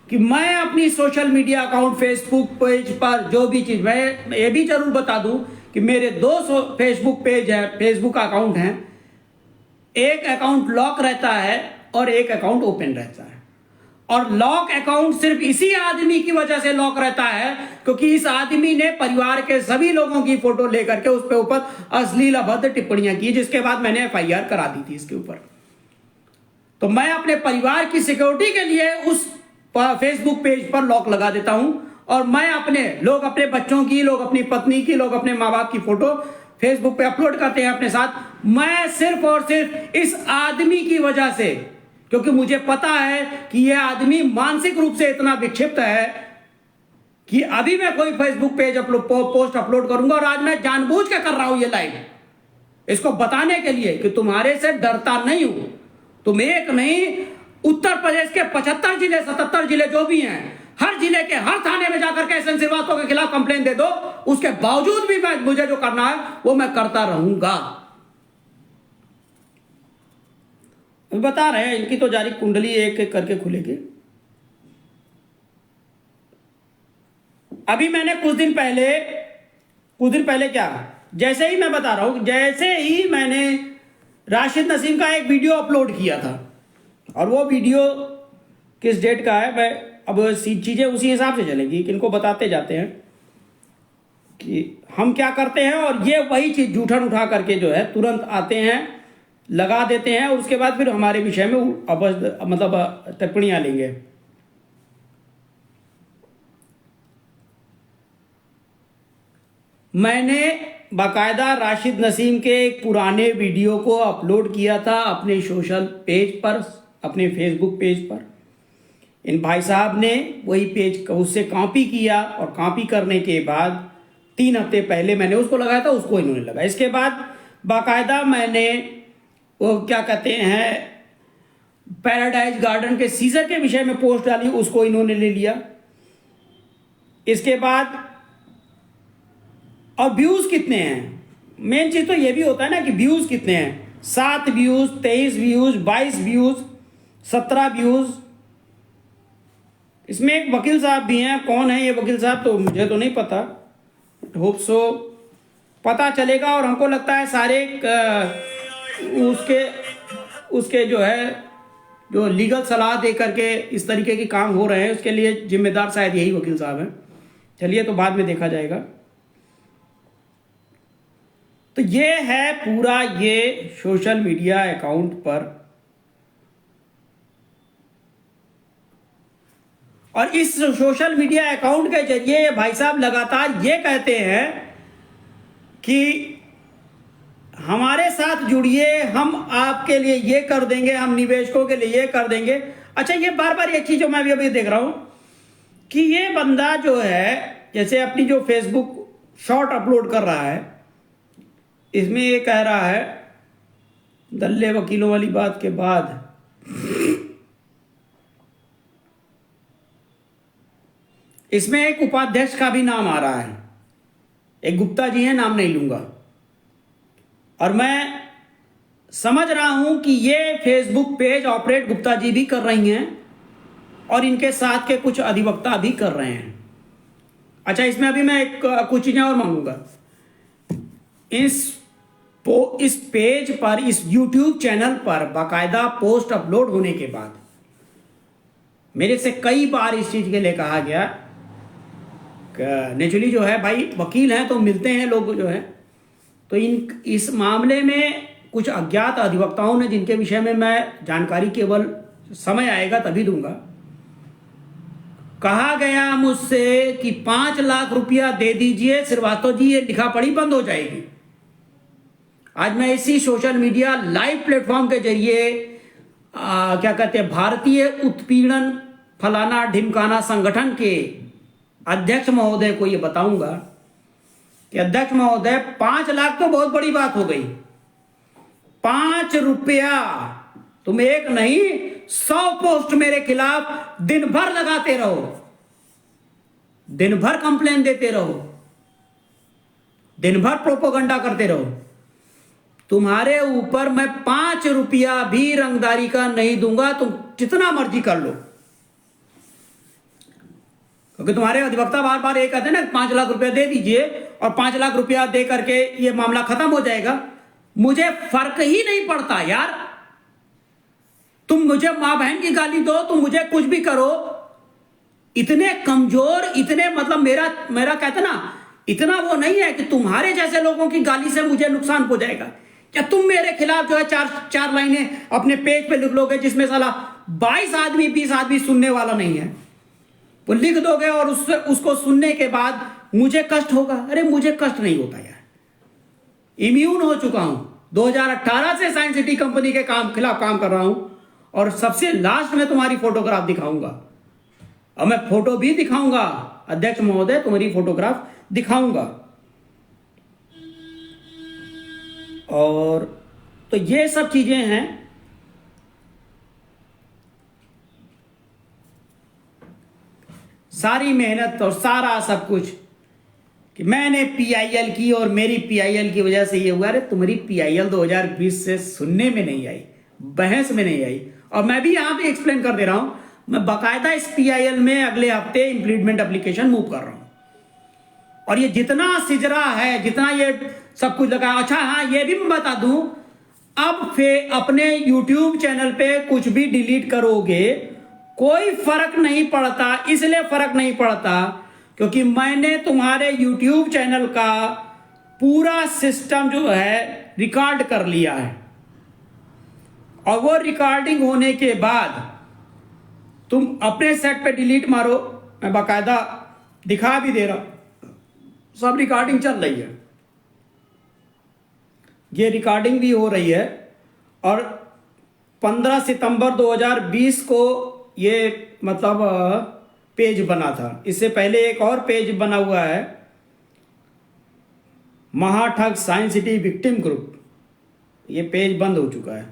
कि मैं अपनी social media account Facebook page पर जो भी चीज, मैं ये भी जरूर बता दूं कि मेरे 2 फेसबुक पेज है, फेसबुक अकाउंट हैं, एक अकाउंट लॉक रहता है और एक अकाउंट ओपन रहता है। और लॉक अकाउंट सिर्फ इसी आदमी की वजह से लॉक रहता है क्योंकि इस आदमी ने परिवार के सभी लोगों की फोटो लेकर के उस पे ऊपर अश्लील अभद्र टिप्पणियां की, जिसके बाद मैंने FIR करा दी थी इसके ऊपर। तो मैं अपने परिवार की सिक्योरिटी के लिए उस फेसबुक पेज पर लॉक लगा देता हूं और मैं लोग अपने बच्चों की, लोग अपनी पत्नी की, लोग अपने माँ बाप की फोटो फेसबुक पे अपलोड करते हैं अपने साथ। मैं सिर्फ और सिर्फ इस आदमी की वजह से, क्योंकि मुझे पता है कि यह आदमी मानसिक रूप से इतना विक्षिप्त है कि अभी मैं कोई फेसबुक पेज पोस्ट अपलोड करूंगा और आज मैं जानबूझ के कर रहा हूं ये लाइव, इसको बताने के लिए कि तुम्हारे से डरता नहीं हूं। तुम एक नहीं, उत्तर प्रदेश के 75 जिले 77 जिले जो भी हैं, हर जिले के हर थाने में जाकर के SN श्रीवास्तव के खिलाफ कंप्लेन दे दो, उसके बावजूद भी मुझे जो करना है वो मैं करता रहूंगा। बता रहे हैं इनकी तो जारी कुंडली एक एक करके खुलेगी। अभी मैंने कुछ दिन पहले क्या, जैसे ही मैं बता रहा हूं, जैसे ही मैंने राशिद नसीम का एक वीडियो अपलोड किया था और वो वीडियो किस डेट का है, मैं अब चीजें उसी हिसाब से चलेगी कि इनको बताते जाते हैं कि हम क्या करते हैं और ये वही चीज जूठन उठा करके जो है तुरंत आते हैं, लगा देते हैं और उसके बाद फिर हमारे विषय में मतलब टिप्पणियां लेंगे। मैंने बाकायदा राशिद नसीम के एक पुराने वीडियो को अपलोड किया था अपने सोशल पेज पर, अपने फेसबुक पेज पर। इन भाई साहब ने वही पेज उससे कॉपी किया और कॉपी करने के बाद 3 हफ्ते पहले मैंने उसको लगाया था, उसको इन्होंने लगाया। इसके बाद बाकायदा मैंने वो क्या कहते हैं पैराडाइज गार्डन के सीजर के विषय में पोस्ट डाली, उसको इन्होंने ले लिया। इसके बाद और व्यूज कितने हैं, मेन चीज तो ये भी होता है ना कि व्यूज कितने हैं, 7 व्यूज, 23 व्यूज, 22 व्यूज, 17 व्यूज। इसमें एक वकील साहब भी हैं, कौन है ये वकील साहब तो मुझे तो नहीं पता, होप सो पता चलेगा। और हमको लगता है सारे उसके जो है जो लीगल सलाह दे करके इस तरीके के काम हो रहे हैं उसके लिए जिम्मेदार शायद यही वकील साहब हैं। चलिए तो बाद में देखा जाएगा। तो ये है पूरा ये सोशल मीडिया अकाउंट पर, और इस सोशल मीडिया अकाउंट के जरिए भाई साहब लगातार ये कहते हैं कि हमारे साथ जुड़िए, हम आपके लिए ये कर देंगे, हम निवेशकों के लिए ये कर देंगे। अच्छा, ये बार बार एक चीज जो मैं अभी देख रहा हूं कि ये बंदा जो है जैसे अपनी जो फेसबुक शॉर्ट अपलोड कर रहा है, इसमें ये कह रहा है दल्ले वकीलों वाली बात के बाद इसमें एक उपाध्यक्ष का भी नाम आ रहा है, एक गुप्ता जी हैं, नाम नहीं लूंगा। और मैं समझ रहा हूं कि ये Facebook page operate Gupta ji भी कर रही हैं और इनके साथ के कुछ अधिवक्ता भी कर रहे हैं। अच्छा, इसमें अभी मैं कुछ चीजें और मांगूंगा। इस पेज पर, इस YouTube चैनल पर बाकायदा पोस्ट अपलोड होने के बाद मेरे से कई बार इस चीज के लिए कहा गया, नेचुरली जो है भाई वकील हैं तो मिलते हैं लोग जो है, तो इस मामले में कुछ अज्ञात अधिवक्ताओं ने, जिनके विषय में मैं जानकारी केवल समय आएगा तभी दूंगा, कहा गया मुझसे कि 5 लाख रुपया दे दीजिए श्रीवास्तव जी, ये लिखा पढ़ी बंद हो जाएगी। आज मैं इसी सोशल मीडिया लाइव प्लेटफॉर्म के जरिए क्या कहते हैं भारतीय उत्पीड़न फलाना ढिमकाना संगठन के अध्यक्ष महोदय को ये बताऊंगा कि अध्यक्ष महोदय 5 लाख तो बहुत बड़ी बात हो गई, 5 रुपया तुम एक नहीं 100 पोस्ट मेरे खिलाफ दिन भर लगाते रहो, दिन भर कंप्लेन देते रहो, दिन भर प्रोपोगंडा करते रहो, तुम्हारे ऊपर मैं 5 रुपया भी रंगदारी का नहीं दूंगा, तुम जितना मर्जी कर लो। क्योंकि तुम्हारे अधिवक्ता बार बार ये कहते हैं ना 5 लाख रुपया दे दीजिए और 5 लाख रुपया दे करके ये मामला खत्म हो जाएगा। मुझे फर्क ही नहीं पड़ता यार, तुम मुझे मां बहन की गाली दो, तुम मुझे कुछ भी करो, इतने कमजोर, इतने मतलब मेरा कहते ना इतना वो नहीं है कि तुम्हारे जैसे लोगों की गाली से मुझे नुकसान पहुंचाएगा। क्या तुम मेरे खिलाफ जो है चार लाइनें अपने पेज पे लिख लोगे जिसमें साला 22 आदमी 20 आदमी सुनने वाला नहीं है, वो लिख दोगे और उसको सुनने के बाद मुझे कष्ट होगा? अरे मुझे कष्ट नहीं होता यार, इम्यून हो चुका हूं, 2018 से साइंस सिटी कंपनी के खिलाफ काम कर रहा हूं और सबसे लास्ट में तुम्हारी फोटोग्राफ दिखाऊंगा और मैं फोटो भी दिखाऊंगा अध्यक्ष महोदय, तुम्हारी फोटोग्राफ दिखाऊंगा। और तो ये सब चीजें हैं। सारी मेहनत और सारा सब कुछ कि मैंने पीआईएल की और मेरी पीआईएल की वजह से ये हुआ। अरे तुम्हारी पीआईएल 2020 से सुनने में नहीं आई, बहस में नहीं आई। और मैं भी यहां पे एक्सप्लेन कर दे रहा हूं, मैं बाकायदा इस पीआईएल में अगले हफ्ते इंप्लीमेंट एप्लीकेशन मूव कर रहा हूं और ये जितना सिजरा है, जितना ये सब कुछ लगा। अच्छा हाँ, ये भी मैं बता दूं, अब फिर अपने YouTube चैनल पे कुछ भी डिलीट करोगे कोई फर्क नहीं पड़ता। इसलिए फर्क नहीं पड़ता क्योंकि मैंने तुम्हारे YouTube चैनल का पूरा सिस्टम जो है रिकॉर्ड कर लिया है और वो रिकॉर्डिंग होने के बाद तुम अपने सेट पे डिलीट मारो, मैं बाकायदा दिखा भी दे रहा हूं, सब रिकॉर्डिंग चल रही है। ये रिकॉर्डिंग भी हो रही है और 15 सितंबर 2020 को ये मतलब पेज बना था। इससे पहले एक और पेज बना हुआ है, महाठग साइंस सिटी विक्टिम ग्रुप। ये पेज बंद हो चुका है।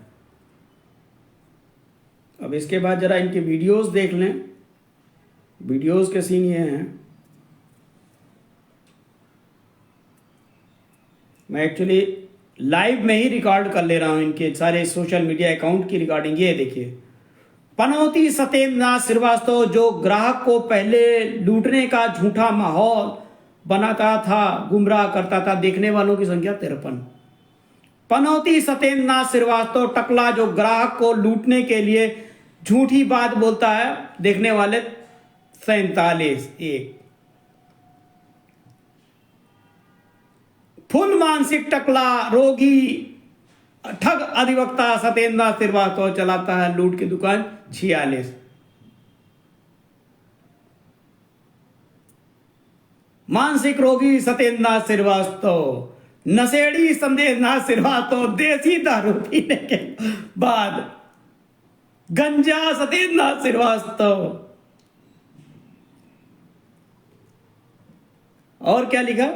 अब इसके बाद जरा इनके वीडियोस देख लें। वीडियोस के सीन ये हैं। मैं एक्चुअली लाइव में ही रिकॉर्ड कर ले रहा हूं इनके सारे सोशल मीडिया अकाउंट की रिकॉर्डिंग। ये देखिए, पनौती सत्येंद्र नाथ श्रीवास्तव जो ग्राहक को पहले लूटने का झूठा माहौल बनाता था, गुमराह करता था। देखने वालों की संख्या 53। पनौती सत्येंद्र नाथ श्रीवास्तव टकला जो ग्राहक को लूटने के लिए झूठी बात बोलता है। देखने वाले 47। एक फुल मानसिक टकला रोगी ठग अधिवक्ता सत्येंद्र नाथ श्रीवास्तव चलाता है लूट की दुकान। 46। मानसिक रोगी सत्येंद्र नाथ श्रीवास्तव, नशेड़ी सत्येंद्र नाथ श्रीवास्तव देसी दारू पीने के बाद गंजा सत्येंद्र नाथ श्रीवास्तव। और क्या लिखा,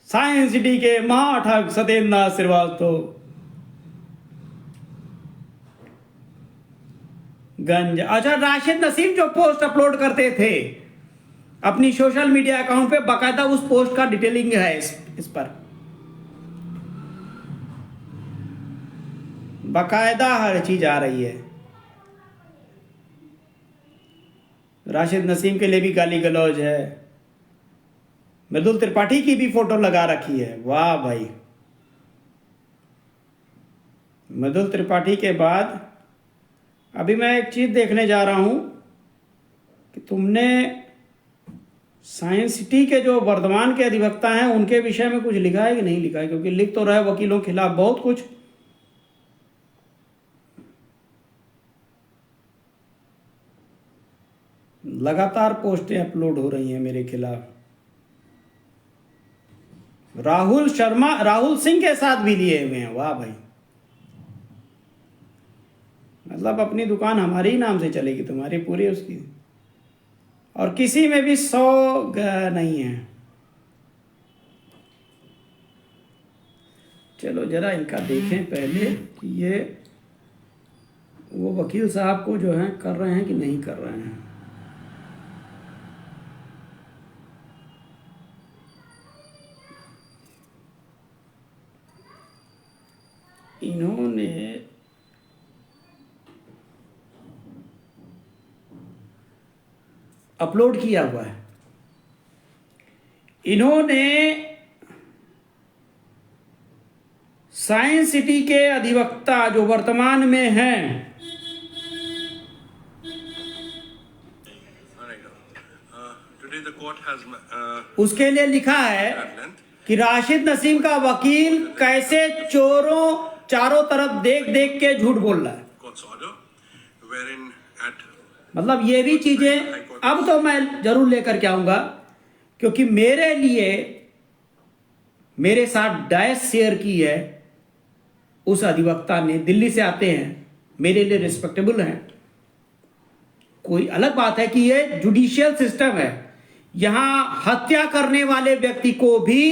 साइंस सिटी के महाठग सत्येंद्र नाथ श्रीवास्तव गंजा। अच्छा, राशिद नसीम जो पोस्ट अपलोड करते थे अपनी सोशल मीडिया अकाउंट पे, बाकायदा उस पोस्ट का डिटेलिंग है इस पर, बाकायदा हर चीज आ रही है। राशिद नसीम के लिए भी गाली गलौज है। मृदुल त्रिपाठी की भी फोटो लगा रखी है। वाह भाई, मृदुल त्रिपाठी के बाद अभी मैं एक चीज देखने जा रहा हूं कि तुमने साइंस सिटी के जो वर्धमान के अधिवक्ता हैं उनके विषय में कुछ लिखा है कि नहीं लिखा है, क्योंकि लिख तो रहे वकीलों के खिलाफ बहुत कुछ। लगातार पोस्टें अपलोड हो रही हैं मेरे खिलाफ। राहुल शर्मा, राहुल सिंह के साथ भी लिए हुए हैं। वाह भाई, मतलब अपनी दुकान हमारे ही नाम से चलेगी, तुम्हारी पूरी उसकी, और किसी में भी 100 नहीं है। चलो जरा इनका देखें पहले कि ये वो वकील साहब को जो है कर रहे हैं कि नहीं कर रहे हैं। इन्होंने अपलोड किया हुआ है। इन्होंने साइंस सिटी के अधिवक्ता जो वर्तमान में हैं, उसके लिए लिखा है कि राशिद नसीम का वकील कैसे चोरों चारों तरफ देख देख के झूठ बोल रहा है। मतलब ये भी चीजें अब तो मैं जरूर लेकर के आऊंगा, क्योंकि मेरे लिए मेरे साथ डायस शेयर की है उस अधिवक्ता ने। दिल्ली से आते हैं, मेरे लिए रिस्पेक्टेबल हैं। कोई अलग बात है कि ये जुडिशियल सिस्टम है, यहां हत्या करने वाले व्यक्ति को भी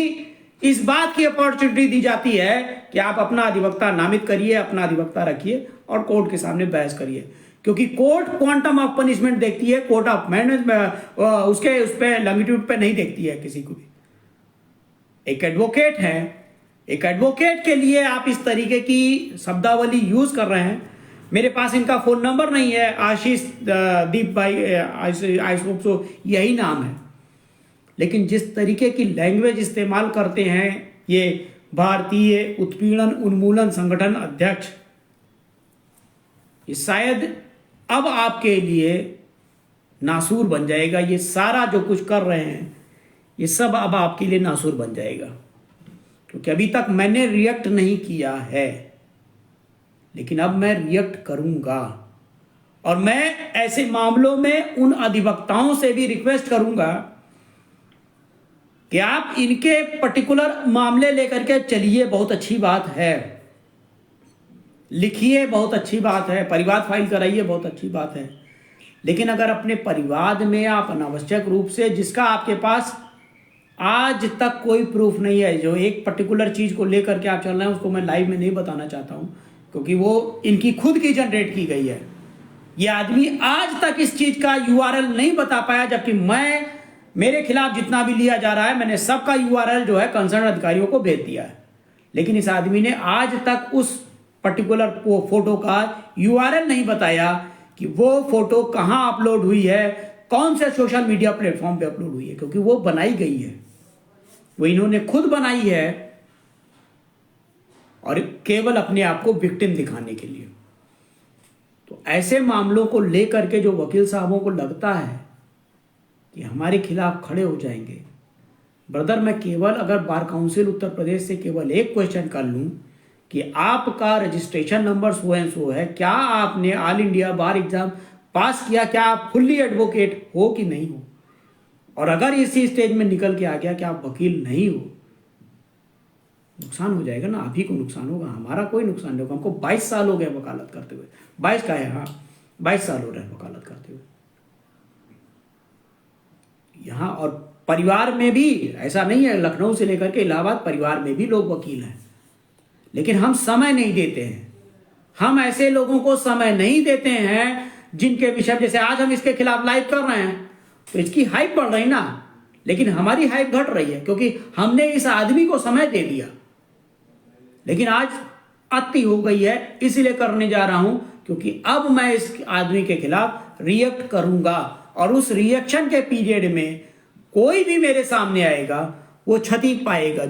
इस बात की अपॉर्चुनिटी दी जाती है कि आप अपना अधिवक्ता नामित करिए, अपना अधिवक्ता रखिए और कोर्ट के सामने बहस करिए, क्योंकि कोर्ट क्वांटम ऑफ पनिशमेंट देखती है, कोर्ट ऑफ मैनेजमेंट उसके उस पे लॉन्गिट्यूड पे नहीं देखती है किसी को भी। एक एडवोकेट है, एक एडवोकेट के लिए आप इस तरीके की शब्दावली यूज कर रहे हैं। मेरे पास इनका फोन नंबर नहीं है, आशीष दीप भाई आई होप सो यही नाम है, लेकिन जिस तरीके की लैंग्वेज इस्तेमाल करते हैं ये भारतीय उत्पीड़न उन्मूलन संगठन अध्यक्ष, ये शायद अब आपके लिए नासूर बन जाएगा। ये सारा जो कुछ कर रहे हैं ये सब अब आपके लिए नासूर बन जाएगा, क्योंकि अभी तक मैंने रिएक्ट नहीं किया है, लेकिन अब मैं रिएक्ट करूंगा। और मैं ऐसे मामलों में उन अधिवक्ताओं से भी रिक्वेस्ट करूंगा कि आप इनके पर्टिकुलर मामले लेकर के चलिए, बहुत अच्छी बात है, लिखिए, बहुत अच्छी बात है, परिवाद फाइल कराइए, बहुत अच्छी बात है। लेकिन अगर अपने परिवाद में आप अनावश्यक रूप से, जिसका आपके पास आज तक कोई प्रूफ नहीं है, जो एक पर्टिकुलर चीज को लेकर के आप चल रहे हैं, उसको मैं लाइव में नहीं बताना चाहता हूं, क्योंकि वो इनकी खुद की जनरेट की गई है। ये आदमी आज तक इस चीज का यूआरएल नहीं बता पाया, जबकि मेरे खिलाफ जितना भी लिया जा रहा है, मैंने सबका यूआरएल जो है कंसर्न अधिकारियों को भेज दिया है। लेकिन इस आदमी ने आज तक उस पर्टिकुलर फोटो का यूआरएल नहीं बताया कि वो फोटो कहां अपलोड हुई है, कौन से सोशल मीडिया प्लेटफॉर्म पे अपलोड हुई है, क्योंकि वो बनाई गई है, वो इन्होंने खुद बनाई है, और केवल अपने आप को विक्टिम दिखाने के लिए। तो ऐसे मामलों को लेकर के जो वकील साहबों को लगता है कि हमारे खिलाफ खड़े हो जाएंगे, ब्रदर, मैं केवल अगर बार काउंसिल उत्तर प्रदेश से केवल एक क्वेश्चन कर लूं कि आपका रजिस्ट्रेशन नंबर सो एंड सो है, क्या आपने ऑल इंडिया बार एग्जाम पास किया, क्या आप फुल्ली एडवोकेट हो कि नहीं हो, और अगर इसी स्टेज में निकल के आ गया कि आप वकील नहीं हो, नुकसान हो जाएगा ना, आप ही को नुकसान होगा, हमारा कोई नुकसान नहीं होगा। हमको 22 साल हो गए वकालत करते हुए, 22 का है, हाँ 22 साल हो रहे हैं वकालत करते हुए यहाँ। और परिवार में भी ऐसा नहीं है, लखनऊ से लेकर के इलाहाबाद परिवार में भी लोग वकील हैं, लेकिन हम समय नहीं देते हैं। हम ऐसे लोगों को समय नहीं देते हैं जिनके विषय, जैसे आज हम इसके खिलाफ लाइव कर रहे हैं तो इसकी हाइप बढ़ रही ना, लेकिन हमारी हाइप घट रही है क्योंकि हमने इस आदमी को समय दे दिया। लेकिन आज अति हो गई है, इसलिए करने जा रहा हूं क्योंकि अब मैं इस आदमी के खिलाफ रिएक्ट करूंगा, और उस रिएक्शन के पीरियड में कोई भी मेरे सामने आएगा वो क्षति पाएगा।